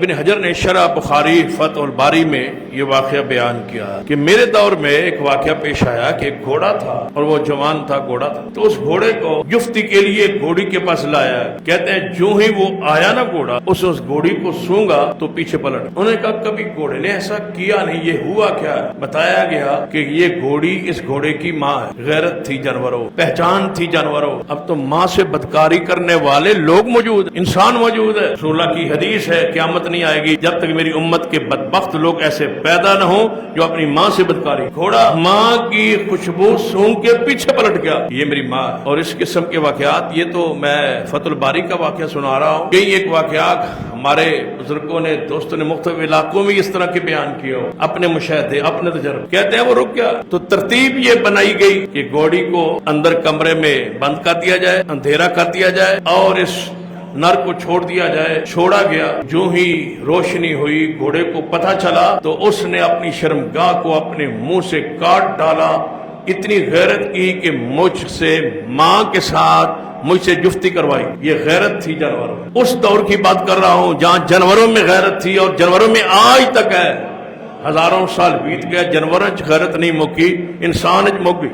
ابن حجر نے شرح بخاری فتح الباری میں یہ واقعہ بیان کیا کہ میرے دور میں ایک واقعہ پیش آیا کہ ایک گھوڑا تھا اور وہ جوان تھا، گھوڑا تھا، تو اس گھوڑے کو جفتی کے لیے گھوڑی کے پاس لایا۔ کہتے ہیں جو ہی وہ آیا نا گھوڑا، اس گھوڑی کو سونگا تو پیچھے پلٹ۔ انہوں نے کہا کبھی گھوڑے نے ایسا کیا نہیں، یہ ہوا کیا؟ بتایا گیا کہ یہ گھوڑی اس گھوڑے کی ماں ہے، غیرت تھی جانوروں، پہچان تھی جانوروں۔ اب تو ماں سے بدکاری کرنے والے لوگ موجود، انسان موجود ہے۔ رسول اللہ کی حدیث ہے قیامت نہیں آئے گی جب تک میری امت کے بدبخت لوگ ایسے پیدا نہ ہوں جو اپنی ماں سے بدکاری۔ گھوڑا ماں کی خوشبو سونگ کے پیچھے پلٹ گیا، یہ میری ماں ہے۔ اور اس قسم کے واقعات، یہ تو میں فتح الباری کا واقعہ سنا رہا ہوں، یہی ایک واقعات ہمارے بزرگوں نے، دوستوں نے مختلف علاقوں میں اس طرح کے بیان کیے ہو، اپنے مشاہدے، اپنے تجربے۔ کہتے ہیں وہ رک گیا تو ترتیب یہ بنائی گئی کہ گھوڑی کو اندر کمرے میں بند کر دیا جائے، اندھیرا کر دیا جائے اور اس نر کو چھوڑ دیا جائے۔ چھوڑا گیا، جو ہی روشنی ہوئی گھوڑے کو پتہ چلا تو اس نے اپنی شرمگاہ کو اپنے منہ سے کاٹ ڈالا۔ اتنی غیرت کی کہ مجھ سے ماں کے ساتھ مجھ سے جفتی کروائی۔ یہ غیرت تھی جانوروں، اس دور کی بات کر رہا ہوں جہاں جانوروں میں غیرت تھی، اور جانوروں میں آج تک ہے۔ ہزاروں سال بیت گئے، جانوروں غیرت نہیں مکی، انسان مک گئی۔